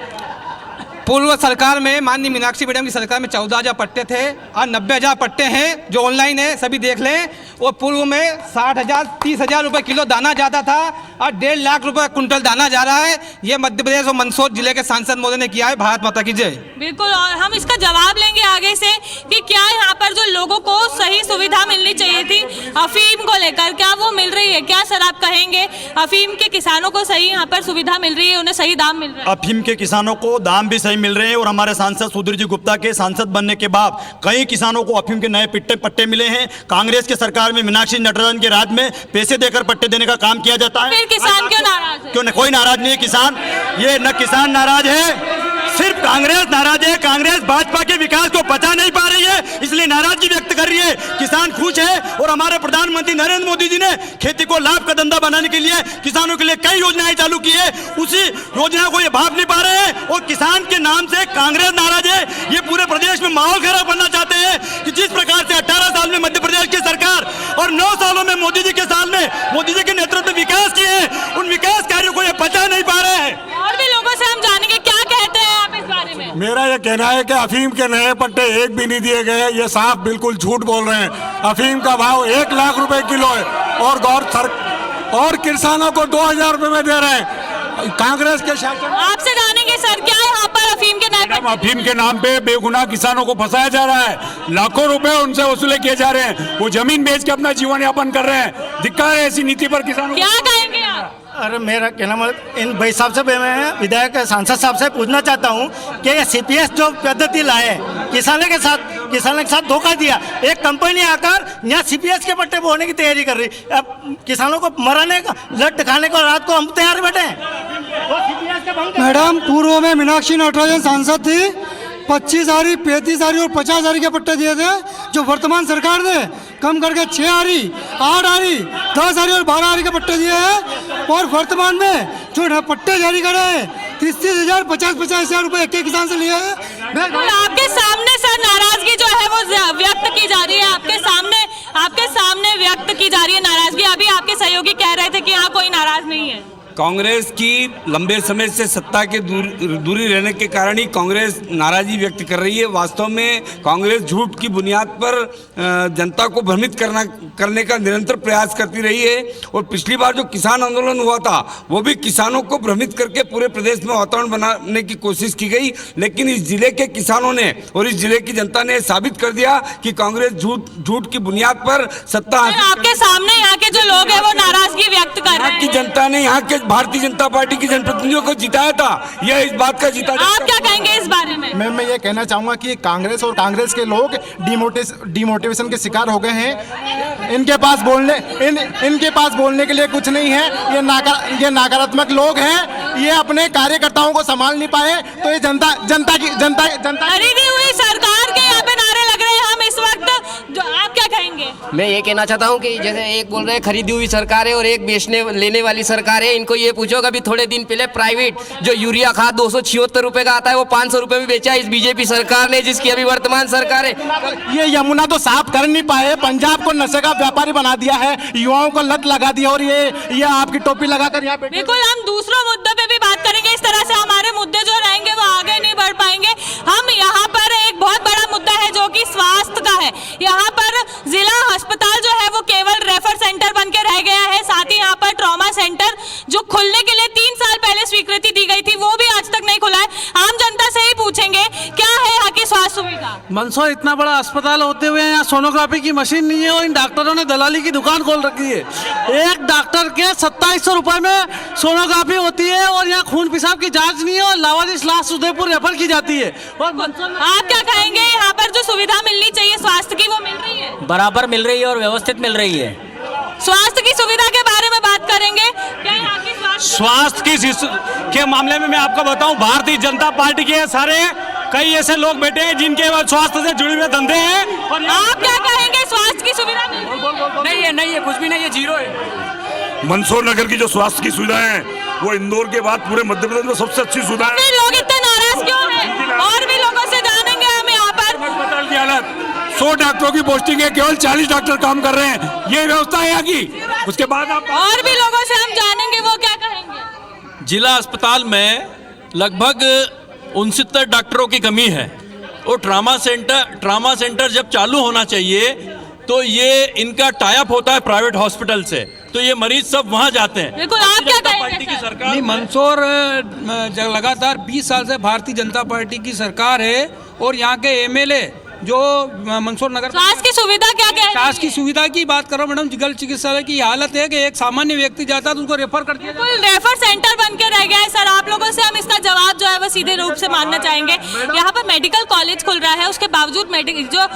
पूर्व सरकार में माननीय मीनाक्षी मैडम की सरकार में 14,000 पट्टे थे और 90,000 पट्टे हैं जो ऑनलाइन है, सभी देख लें। और पूर्व में 60,000 30,000 रुपये किलो दाना जाता था और 1.5 लाख रुपए कुंटल दाना जा रहा है। ये मध्य प्रदेश और मंदसौर जिले के सांसद महोदय ने किया है। भारत माता की जय। बिल्कुल। और हम इसका जवाब लेंगे आगे से कि क्या यहाँ पर जो लोगों को सही सुविधा मिलनी चाहिए थी अफीम को लेकर, क्या वो मिल रही है? क्या सर आप कहेंगे अफीम के किसानों को सही यहाँ पर सुविधा मिल रही है, उन्हें सही दाम मिल रहा है? अफीम के किसानों को दाम भी मिल रहे हैं और हमारे सांसद सुधीर जी गुप्ता के सांसद बनने के बाद कई किसानों को अफीम के नए पट्टे मिले हैं। कांग्रेस की सरकार में मीनाक्षी नटराजन के राज में पैसे देकर पट्टे देने का काम किया जाता है। फिर किसान क्यों नाराज है? क्यों कोई नाराज नहीं है किसान, ये न किसान नाराज है, सिर्फ कांग्रेस नाराज है। कांग्रेस भाजपा के विकास को पचा नहीं पा रही है, इसलिए नाराजगी व्यक्त कर रही है। किसान खुश है और हमारे प्रधानमंत्री नरेंद्र मोदी जी ने खेती को लाभ का धंधा बनाने के लिए किसानों के लिए कई योजनाएं चालू की है, उसी योजना को ये भाग नहीं पा रहे हैं और किसान के नाम से कांग्रेस नाराज है। ये पूरे प्रदेश में माहौल खराब करना चाहते हैं कि जिस प्रकार से 18 साल में मध्य प्रदेश की सरकार और 9 सालों में मोदी जी के साल में मोदी जी के नेतृत्व में विकास किए हैं, उन विकास कार्यों को ये पचा नहीं पा रहे हैं। और भी लोगों से हम जानेंगे क्या कहते हैं आप इस बारे में। मेरा यह कहना है कि अफीम के नए पट्टे एक भी नहीं दिए गए, ये साफ बिल्कुल झूठ बोल रहे हैं। अफीम का भाव 1 लाख रुपए किलो है और किसानों को 2,000 रुपए में दे रहे हैं कांग्रेस के शासन। आपसे जानेंगे सर क्या यहाँ पर अफीम के नए पट्टे? अफीम के नाम पे बेगुनाह किसानों को फंसाया जा रहा है, लाखों रुपए उनसे वसूले किए जा रहे हैं, वो जमीन बेच के अपना जीवन यापन कर रहे हैं। धिक्कार है ऐसी नीति पर किसानों। क्या कहेंगे आप? अरे मेरा कहना मतलब इन भाई साहब से मैं विधायक सांसद साहब से पूछना चाहता हूँ कि ये CPS जो पद्धति लाए किसानों के साथ धोखा दिया। एक कंपनी आकर यहाँ CPS के पट्टे बोने की तैयारी कर रही, अब किसानों को मराने का लट खाने को रात को हम तैयार बैठे हैं। मैडम पूर्व में मीनाक्षी नटराजन सांसद थी, 25,000, 35,000 और 50,000 के पट्टे दिए थे, जो वर्तमान सरकार ने कम करके 6,000, 8,000, 10,000 और 12,000 के पट्टे दिए हैं। और वर्तमान में जो पट्टे जारी कर रहे हैं 30,000, 50,000 रुपए एक किसान से लिए हैं। आपके सामने सर नाराजगी जो है वो व्यक्त की जा रही है, आपके सामने व्यक्त की जा रही है नाराजगी। अभी आपके सहयोगी कह रहे थे कि यहाँ कोई नाराज नहीं है। कांग्रेस की लंबे समय से सत्ता के दूरी रहने के कारण ही कांग्रेस नाराजगी व्यक्त कर रही है। वास्तव में कांग्रेस झूठ की बुनियाद पर जनता को भ्रमित करने का निरंतर प्रयास करती रही है और पिछली बार जो किसान आंदोलन हुआ था वो भी किसानों को भ्रमित करके पूरे प्रदेश में वातावरण बनाने की कोशिश की गई, लेकिन इस जिले के किसानों ने और इस जिले की जनता ने साबित कर दिया कि कांग्रेस झूठ की बुनियाद पर सत्ता। आपके सामने यहाँ के जो लोग हैं वो नाराजगी व्यक्त कर रहे हैं। की जनता ने यहाँ के भारतीय जनता पार्टी के जनप्रतिनिधियों को जिताया था, यह इस बात का जीता। आप क्या कहेंगे इस बारे में? मैं ये कहना चाहूंगा कि कांग्रेस और कांग्रेस के लोग डिमोटिवेशन के शिकार हो गए हैं। इनके पास बोलने के लिए कुछ नहीं है। ये नकारात्मक लोग हैं, ये अपने कार्यकर्ताओं को संभाल नहीं पाए, तो ये जनता खरीदी हुई सरकार के यहाँ पे नारे लग रहे हैं हम इस वक्त, जो आप क्या कहेंगे? मैं ये कहना चाहता हूँ कि जैसे एक बोल रहे हैं खरीदी हुई सरकार है और एक बेचने लेने वाली सरकार है। इनको ये पूछो कि अभी थोड़े दिन पहले प्राइवेट जो यूरिया खाद 276 रुपए का आता है वो 500 रुपए में बेचा इस बीजेपी सरकार ने, जिसकी अभी वर्तमान सरकार है। ये यमुना तो साफ कर नहीं पाए, पंजाब को नशे का व्यापारी बना दिया है, युवाओं को लत लगा दिया और ये आपकी टोपी लगाकर यहाँ पे। बिल्कुल, हम दूसरों मुद्दों पे भी बात करेंगे। इस तरह से हमारे मुद्दे जो रहेंगे वो आगे नहीं बढ़ पाएंगे। हम यहाँ पर एक बहुत बड़ा मुद्दा है जो कि स्वास्थ्य का है। यहाँ पर जिला अस्पताल जो है वो केवल रेफर सेंटर बन के रह गया है। साथ ही यहाँ पर ट्रॉमा सेंटर जो खुलने के लिए 3 साल पहले स्वीकृति दी गई थी वो भी आज तक नहीं खुला है। आम जनता से ही पूछेंगे मंदसौर इतना बड़ा अस्पताल होते हुए यहाँ सोनोग्राफी की मशीन नहीं है और इन डॉक्टरों ने दलाली की दुकान खोल रखी है। एक डॉक्टर के 2700 रुपए में सोनोग्राफी होती है और यहाँ खून पेशाब की जांच नहीं है और लावारिस लाश उदयपुर रेफर की जाती है। और आप क्या कहेंगे, यहाँ पर जो सुविधा मिलनी चाहिए स्वास्थ्य की वो मिल रही है? बराबर मिल रही है और व्यवस्थित मिल रही है। स्वास्थ्य की सुविधा के बारे में बात करेंगे, क्या यहाँ की स्वास्थ्य के मामले में मैं आपको बताऊं, भारतीय जनता पार्टी के सारे कई ऐसे लोग बैठे हैं जिनके स्वास्थ्य से जुड़े हुए धंधे हैं। और आप क्या कहेंगे, स्वास्थ्य की सुविधा नहीं है, कुछ भी नहीं है, जीरो है। मंदसौर नगर की जो स्वास्थ्य की सुविधाएं हैं वो इंदौर के बाद पूरे मध्य प्रदेश में सबसे अच्छी सुविधा है। लोग इतने नाराज क्यों हैं? और भी लोगों से जानेंगे हम यहाँ पर। 100 डॉक्टरों की पोस्टिंग है, केवल 40 डॉक्टर काम कर रहे हैं, ये व्यवस्था है यहाँ की। उसके बाद आप और भी लोगों से हम जानेंगे वो क्या कहेंगे। जिला अस्पताल में लगभग 69 डॉक्टरों की कमी है और ट्रामा सेंटर जब चालू होना चाहिए तो ये इनका टाई अप होता है प्राइवेट हॉस्पिटल से, तो ये मरीज सब वहाँ जाते हैं। बिल्कुल, आप क्या कहेंगे? पार्टी की सरकार नहीं, मंदसौर लगातार 20 साल से भारतीय जनता पार्टी की सरकार है और यहाँ के एमएलए जो मंदसौर नगर स्वास्थ्य की सुविधा क्या कह रही है? स्वास्थ्य की सुविधा की बात करो मैडम, जिगल चिकित्सालय की हालत है कि एक सामान्य व्यक्ति जाता है तो उसको रेफर कर दिया जाता है। रेफर सेंटर बन के रह गया है सर। आप लोगों से हम इसका जवाब जो है वो सीधे रूप से मानना चाहेंगे। यहाँ पर मेडिकल कॉलेज खुल रहा है, उसके बावजूद जो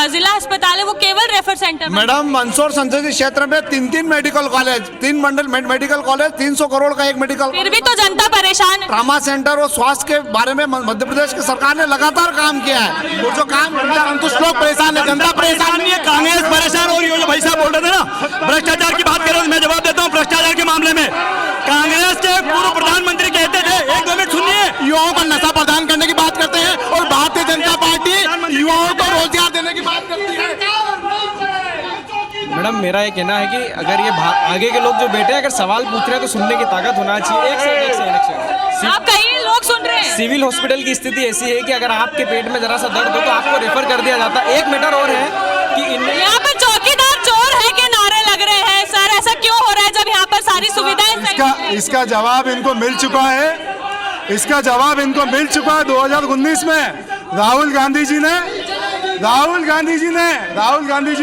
जिला अस्पताल है वो केवल रेफर सेंटर। मैडम, मंदसौर संसदीय क्षेत्र में 3 मेडिकल कॉलेज, 3 मंडल मेडिकल कॉलेज, 300 करोड़ का एक मेडिकल, फिर भी तो जनता परेशान है। ट्रामा सेंटर और स्वास्थ्य के बारे में मध्य प्रदेश की सरकार ने लगातार काम किया है और जो काम संतुष्ट लोग परेशान है, जनता परेशान नहीं है। कांग्रेस परेशान हो रही है। जो भाई साहब बोल रहे थे ना भ्रष्टाचार की बात कर रहे हो, मैं जवाब देता हूँ। भ्रष्टाचार के मामले में कांग्रेस के पूर्व प्रधानमंत्री कहते थे, 1-2 मिनट सुनिए, युवाओं को नशा प्रदान करने की बात करते हैं और भारतीय जनता पार्टी युवाओं को रोजगार देने की बात करती है। मैडम, मेरा ये कहना है कि अगर ये आगे के लोग जो बैठे हैं अगर सवाल पूछ रहे हैं तो सुनने की ताकत होना चाहिए। एक से आप कहीं लोग सुन रहे हैं। सिविल हॉस्पिटल की स्थिति ऐसी है कि अगर आपके पेट में जरा सा दर्द हो तो आपको रेफर कर दिया जाता है। एक मैटर और है कि यहाँ पर चौकीदार चोर है के नारे लग रहे हैं सर, ऐसा क्यों हो रहा है जब यहाँ पर सारी सुविधाएं इसका जवाब इनको मिल चुका है। इसका जवाब इनको मिल चुका है 2019 में। राहुल गांधी जी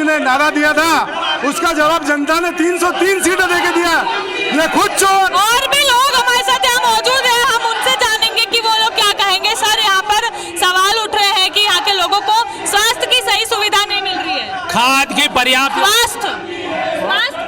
ने नारा दिया था, उसका जवाब जनता ने 303 सीटें देके दिया। ये खुद चोर। और भी लोग हमारे साथ यहाँ मौजूद हैं, हम उनसे जानेंगे कि वो लोग क्या कहेंगे। सर, यहाँ पर सवाल उठ रहे हैं कि यहाँ के लोगों को स्वास्थ्य की सही सुविधा नहीं मिल रही है। खाद की पर्याप्त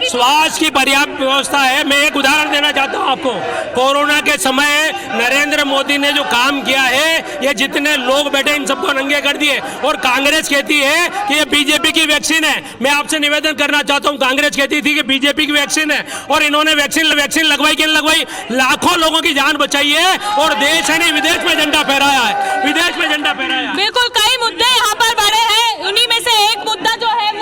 स्वास्थ्य की पर्याप्त व्यवस्था है। मैं एक उदाहरण देना चाहता हूँ आपको। कोरोना के समय नरेंद्र मोदी ने जो काम किया है, ये जितने लोग बैठे इन सबको नंगे कर दिए। और कांग्रेस कहती है कि ये बीजेपी की वैक्सीन है। मैं आपसे निवेदन करना चाहता हूँ, कांग्रेस कहती थी कि बीजेपी की वैक्सीन है और इन्होंने वैक्सीन लगवाई कि नहीं लगवाई? लाखों लोगों की जान बचाई है और देश है नहीं विदेश में झंडा फहराया है, विदेश में झंडा फहराया है। बिल्कुल, कई मुद्दे यहाँ पर बड़े हैं, उन्हीं में से एक मुद्दा जो है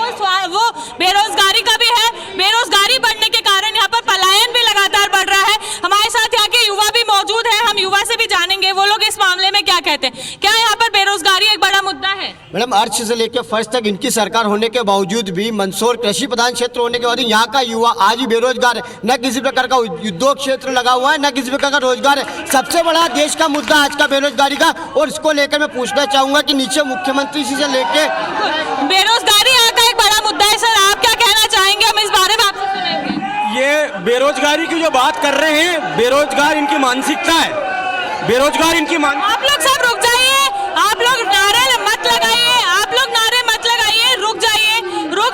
वो बेरोजगारी का भी है। बेरोजगारी बढ़ने के कारण यहाँ पर पलायन भी लगातार बढ़ रहा है। हमारे साथ यहाँ के युवा भी मौजूद हैं, हम युवा से भी जानेंगे वो लोग इस मामले में क्या कहते हैं। क्या यहाँ पर बेरोजगारी एक बड़ा मुद्दा है? मैडम, अर्थ से लेकर फर्श तक इनकी सरकार होने के बावजूद भी मंदसौर कृषि प्रधान क्षेत्र होने के बाद यहाँ का युवा आज भी बेरोजगार है। न किसी प्रकार का उद्योग क्षेत्र लगा हुआ है, न किसी प्रकार का रोजगार है। सबसे बड़ा देश का मुद्दा आज का बेरोजगारी का, और इसको लेकर मैं पूछना चाहूंगा कि नीचे मुख्यमंत्री जी से लेके बेरोजगारी यहाँ का एक बड़ा मुद्दा है। सर, आप क्या कहना चाहेंगे? हम इस बारे में आपसे सुनेंगे। ये बेरोजगारी की जो बात कर रहे हैं, बेरोजगार इनकी मानसिकता है, बेरोजगार इनकी आप लोग सब रुक जाइए, आप लोग नारे मत लगाइए, आप लोग नारे मत लगाइए, रुक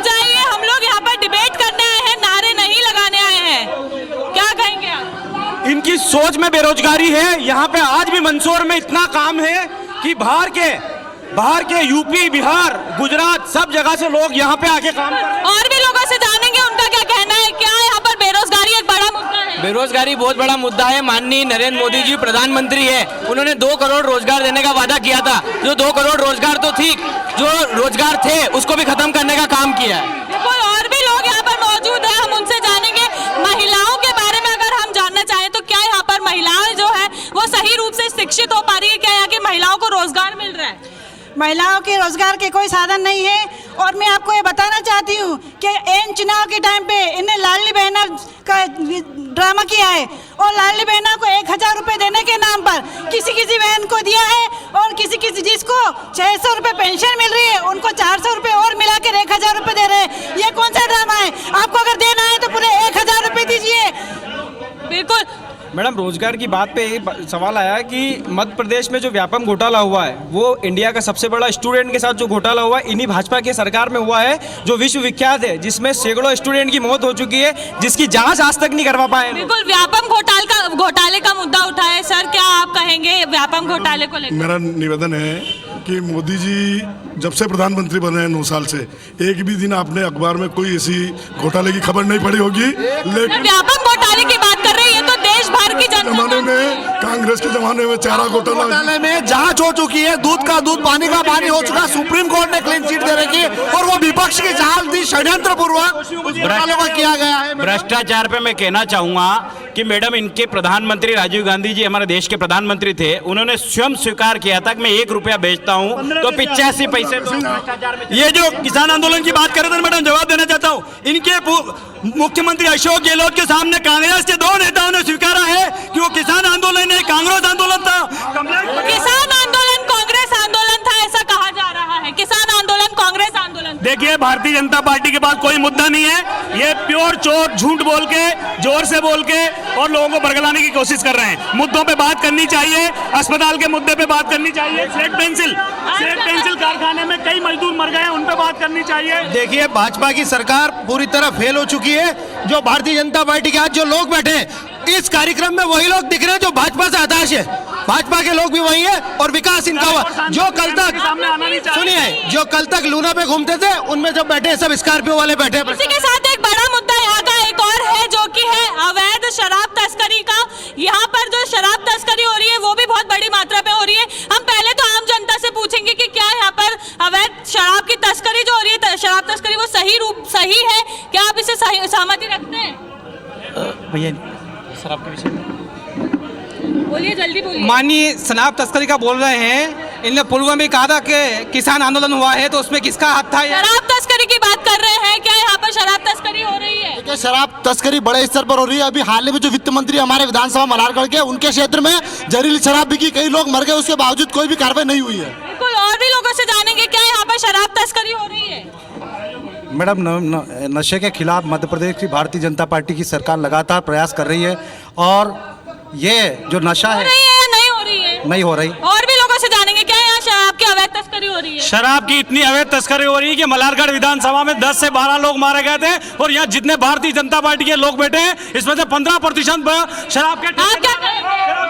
जाइए। हम लोग यहाँ पर डिबेट करने आए हैं, नारे नहीं लगाने आए हैं। क्या कहेंगे आप? इनकी सोच में बेरोजगारी है। यहाँ पे आज भी मंदसौर में इतना काम है कि बाहर के यूपी, बिहार, गुजरात सब जगह से लोग यहाँ पे आके काम कर रहे हैं। और भी लोगों से जानेंगे उनका क्या कहना है। क्या यहाँ पर बेरोजगारी एक बड़ा मुद्दा है? बेरोजगारी बहुत बड़ा मुद्दा है। माननीय नरेंद्र मोदी जी प्रधानमंत्री है, उन्होंने 2 करोड़ रोजगार देने का वादा किया था। जो 2 करोड़ रोजगार तो ठीक, जो रोजगार थे उसको भी खत्म करने का काम किया है। कोई और भी लोग यहाँ पर मौजूद है, हम उनसे जानेंगे। महिलाओं के बारे में अगर हम जानना चाहें तो क्या यहाँ पर महिलाएं जो है वो सही रूप से शिक्षित हो पा रही है? क्या यहाँ की महिलाओं को रोजगार मिल रहा है? महिलाओं के रोजगार के कोई साधन नहीं है। और मैं आपको ये बताना चाहती हूँ कि इन चुनाव के टाइम पे इन्हें लाडली बहना का ड्रामा किया है और लाडली बहना को 1000 रुपये देने के नाम पर किसी किसी बहन को दिया है और किसी किसी जिसको 600 रुपये पेंशन मिल रही है उनको 400 रुपये और मिलाकर 1000 रुपये दे रहे हैं। ये कौन सा ड्रामा है? आपको अगर देना है तो पूरे 1000 रुपये दीजिए। बिल्कुल मैडम, रोजगार की बात पे एक सवाल आया कि मध्य प्रदेश में जो व्यापम घोटाला हुआ है वो इंडिया का सबसे बड़ा स्टूडेंट के साथ जो घोटाला हुआ है इन्हीं भाजपा की सरकार में हुआ है, जो विश्व विख्यात है, जिसमें सैकड़ों स्टूडेंट की मौत हो चुकी है, जिसकी जांच आज तक नहीं करवा पाए। बिल्कुल व्यापम घोटाले का मुद्दा उठा है सर, क्या आप कहेंगे व्यापम घोटाले को लेकर? मेरा निवेदन है कि मोदी जी जब से प्रधानमंत्री बने हैं 9 साल से एक भी दिन आपने अखबार में कोई ऐसी घोटाले की खबर नहीं पड़ी होगी। लेकिन व्यापम घोटाले की बात कर रही है तो देश भर की जमाने में, कांग्रेस के जमाने में चारा घोटाले में जांच हो चुकी है, दूध का दूध पानी का पानी हो चुका। सुप्रीम कोर्ट ने क्लीन चिट दे रखी है और वो विपक्ष की चाल थी, षड्यंत्र पूर्वक किया गया है। भ्रष्टाचार पे मैं कहना चाहूंगा कि मैडम, इनके प्रधानमंत्री राजीव गांधी जी हमारे देश के प्रधानमंत्री थे, उन्होंने स्वयं स्वीकार किया था कि मैं 1 रुपया बेचता हूं तो 85 पैसे ये जो किसान आंदोलन की बात कर रहे थे मैडम, जवाब देना चाहता हूँ। इनके मुख्यमंत्री अशोक गहलोत के सामने कांग्रेस के 2 नेताओं ने स्वीकारा है कि वो किसान आंदोलन है, कांग्रेस आंदोलन था। किसान आंदोलन कांग्रेस आंदोलन था ऐसा कहा जा रहा है। किसान आंदोलन कांग्रेस आंदोलन। देखिए, भारतीय जनता पार्टी के पास कोई मुद्दा नहीं है। ये प्योर चोर झूठ बोल के, जोर से बोल के और लोगों को बरगलाने की कोशिश कर रहे हैं। मुद्दों पे बात करनी चाहिए, अस्पताल के मुद्दे पे बात करनी चाहिए। स्लेट पेंसिल कारखाने में कई मजदूर मर गए हैं, उन पे बात करनी चाहिए। देखिए, भाजपा की सरकार पूरी तरह फेल हो चुकी है। जो भारतीय जनता पार्टी के आज जो लोग बैठे हैं इस कार्यक्रम में वही लोग दिख रहे हैं जो भाजपा से हताश है। भाजपा के लोग भी वही है और विकास इनका हुआ। जो कल तक सुनिए, जो कल तक लूना पे घूमते थे उनमें जब बैठे सब स्कॉर्पियो वाले बैठे। इसी के साथ एक बड़ा मुद्दा यहाँ का एक और है जो कि है अवैध शराब तस्करी का। यहाँ पर जो शराब तस्करी हो रही है वो भी बहुत बड़ी मात्रा में हो रही है। हम पहले तो आम जनता से पूछेंगे कि क्या यहाँ पर अवैध शराब की तस्करी जो हो रही है, शराब तस्करी वो सही है? क्या आप इसे सहमति रखते हैं? भैया शराब के विषय में बोलिए, जल्दी बोलिए। माननीय शराब तस्करी का बोल रहे हैं, इनने पूर्व में कहा था कि किसान आंदोलन हुआ है तो उसमें किसका हाथ था? शराब तस्करी की बात कर रहे हैं, क्या यहाँ पर शराब तस्करी हो रही है? देखिए, शराब तस्करी बड़े स्तर पर हो रही है। अभी हाल ही में जो वित्त मंत्री हमारे विधानसभा मल्हारगढ़ के, उनके क्षेत्र में जहरीली शराब बिकी, कई लोग मर गए, उसके बावजूद कोई भी कार्रवाई नहीं हुई है। बिल्कुल, और भी लोगों से जानेंगे क्या यहाँ पर शराब तस्करी हो रही है। मैडम, नशे के खिलाफ मध्य प्रदेश की भारतीय जनता पार्टी की सरकार लगातार प्रयास कर रही है और ये जो नशा है नहीं हो रही है, नहीं हो रही। और भी लोगों से जानेंगे क्या यहाँ शराब की अवैध तस्करी हो रही है। शराब की इतनी अवैध तस्करी हो रही है कि मल्हारगढ़ विधानसभा में 10 से 12 लोग मारे गए थे और यहाँ जितने भारतीय जनता पार्टी के लोग बैठे हैं इसमें से 15% शराब के।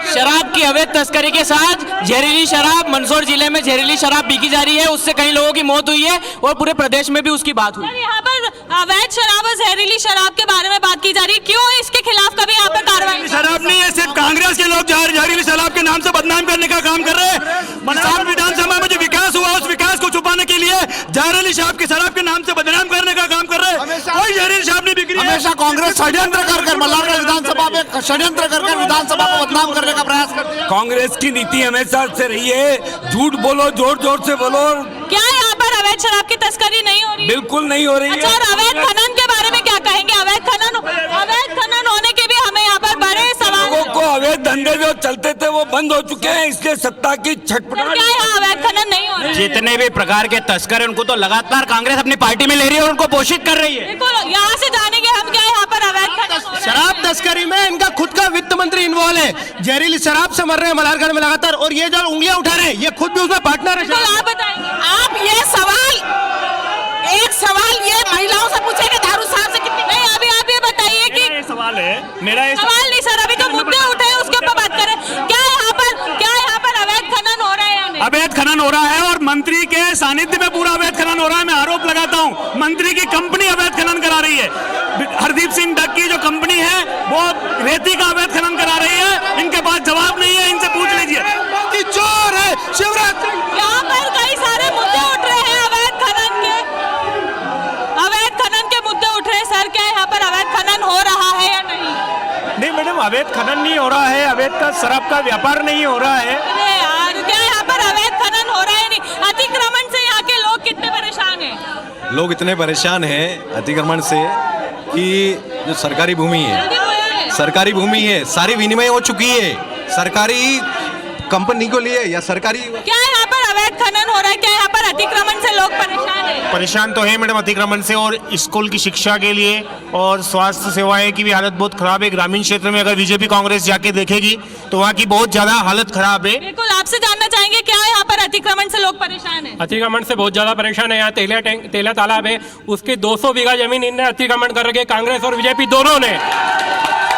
शराब की अवैध तस्करी के साथ जहरीली शराब, मंदसौर जिले में जहरीली शराब बिकी जा रही है, उससे कई लोगों की मौत हुई है और पूरे प्रदेश में भी उसकी बात हुई। यहाँ पर अवैध शराब और जहरीली शराब के बारे में बात की जा रही है, क्यों इसके खिलाफ कभी यहाँ पर कार्रवाई? शराब नहीं है, सिर्फ कांग्रेस के लोग जहरीली शराब के नाम से बदनाम करने का काम कर रहे हैं। मल्हारगढ़ विधानसभा में जो विकास हुआ उस विकास को छुपाने के लिए जहरीली शराब के नाम से बदनाम करने का काम कर रहे हैं। कोई जहरीली शराब नहीं बिक रही है। हमेशा कांग्रेस षड्यंत्र कर मल्हारगढ़ विधानसभा में षड्यंत्र कर विधानसभा को बदनाम करने का प्रयास करती है। कांग्रेस की नीति हमेशा से रही है, झूठ बोलो, जोर जोर से बोलो। क्या यहाँ पर अवैध शराब की तस्करी नहीं हो रही? बिल्कुल नहीं हो रही है। अच्छा, और अवैध खनन के बारे में क्या कहेंगे? अवैध खनन होने के भी हमें यहाँ पर बड़े सवाल। लोगों को अवैध धंधे जो चलते थे वो बंद हो चुके हैं, इसलिए सत्ता की छटपटाहट। क्या यहाँ अवैध खनन नहीं हो रहा? जितने भी प्रकार के तस्कर हैं उनको तो लगातार कांग्रेस अपनी पार्टी में ले रही है और उनको पोषित कर रही है। बिल्कुल, यहाँ से जानेंगे हम क्या यहाँ पर अवैध खनन। शराब तस्करी में इनका खुद का वित्त मंत्री इन्वॉल्व है, जहरीली शराब से मर रहे हैं मल्हारगढ़ में लगातार, और ये जो उंगलियां उठा रहे हैं ये खुद भी उसमें पार्टनर है। आप बताएंगे। आप ये सवाल ये महिलाओं से पूछेंगे दारू साहब से कितनी? नहीं, अभी आप ये बताइए कि सवाल है मेरा। सवाल नहीं सर, अभी जो मुद्दे उठे हैं उसके ऊपर बात करें। क्या यहाँ पर अवैध खनन हो रहा है या नहीं? अवैध खनन हो रहा है और मंत्री के सानिध्य में पूरा अवैध खनन हो रहा है। मैं आरोप लगाता हूं मंत्री की कंपनी अवैध खनन करा रही है। हरदीप सिंह डक की जो कंपनी है वो रेती का अवैध खनन करा रही है। इनके पास जवाब नहीं है, इनसे पूछ लीजिए। चोर है शिवराज सिंह। यहाँ पर कई सारे मुद्दे उठ रहे हैं अवैध खनन के मुद्दे उठ रहे हैं सर। क्या यहाँ पर अवैध खनन हो रहा है या नहीं? नहीं मैडम, अवैध खनन नहीं हो रहा है, अवैध का शराब का व्यापार नहीं हो रहा है। अरे यार, क्या यहाँ पर अवैध खनन हो रहा है? नहीं, अतिक्रमण लोग इतने परेशान हैं अतिक्रमण से कि जो सरकारी भूमि है सारी विनिमय हो चुकी है सरकारी कंपनी को लिए या सरकारी। क्या यहाँ पर अवैध खनन हो रहा है? क्या यहाँ पर अतिक्रमण से लोग परेशान हैं? परेशान तो है मैडम अतिक्रमण से, और स्कूल की शिक्षा के लिए और स्वास्थ्य सेवाएं की भी हालत बहुत खराब है। ग्रामीण क्षेत्र में अगर बीजेपी कांग्रेस जाके देखेगी तो वहाँ की बहुत ज्यादा हालत खराब है। बिल्कुल, आपसे जानना चाहेंगे क्या यहाँ पर अतिक्रमण से लोग परेशान हैं? अतिक्रमण से बहुत ज्यादा परेशान है। यहाँ तेला तालाब है, उसकी 200 बीघा जमीन इनने अतिक्रमण कर रखी है, कांग्रेस और बीजेपी दोनों ने।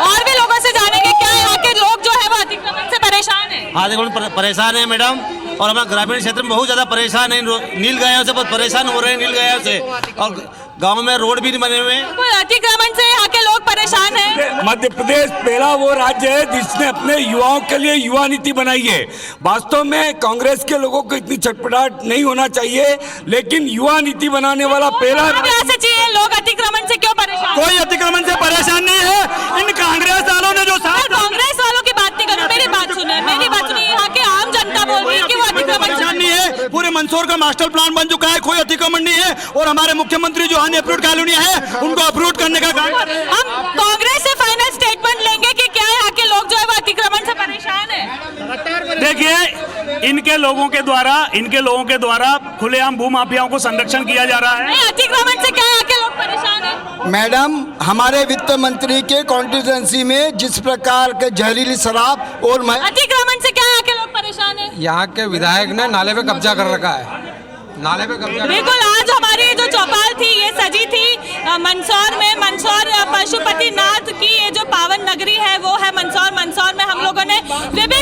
और भी लोगों से जानेंगे क्या यहाँ के लोग जो है वो अतिक्रमण से परेशान है। हाँ देखो परेशान है मैडम, और हमारा ग्रामीण क्षेत्र में बहुत ज़्यादा परेशान है। नील गायों से बहुत परेशान हो रहे हैं, नील गायों से, और गांव में रोड भी नहीं बने हुए हैं। अतिक्रमण से यहाँ के लोग परेशान हैं। मध्य प्रदेश पहला वो राज्य है जिसने अपने युवाओं के लिए युवा नीति बनाई है। वास्तव में कांग्रेस के लोगों को इतनी छटपटाहट नहीं होना चाहिए, लेकिन युवा नीति बनाने वाला पहला चाहिए। लोग अतिक्रमण से क्यों परेशान? कोई अतिक्रमण से परेशान नहीं है। इन कांग्रेस वालों ने जो कांग्रेस वालों की बात नहीं करो, मेरी बात सुनिए। यहाँ के आम जनता बोल रही है कि वो अतिक्रमण नहीं है। पूरे मंदसौर का मास्टर प्लान बन चुका है, कोई अतिक्रमण नहीं है, और हमारे मुख्यमंत्री जो अनअप्रूव्ड कॉलोनियां है उनको अप्रूव करने का काम। हम कांग्रेस से फाइनल स्टेटमेंट लेंगे कि क्या यहाँ के लोग जो है वो अतिक्रमण से परेशान है। देखिए, इनके लोगों के द्वारा खुलेआम भूमाफियाओं को संरक्षण किया जा रहा है। अतिक्रमण से क्या यहाँ के लोग परेशान है? मैडम, हमारे वित्त मंत्री के कॉन्स्टिट्यूएंसी में जिस प्रकार के जहरीली शराब और अतिक्रमण से क्या यहाँ के लोग परेशान है? यहाँ के विधायक ने नाले पे कब्जा कर रखा है, नाले पे कब्जा। बिल्कुल, आज हमारी जो चौपाल थी ये सजी थी मंदसौर में। मंदसौर पशुपति नाथ की ये जो पावन नगरी है वो है मंदसौर। मंदसौर में हम लोगों ने विभिन्न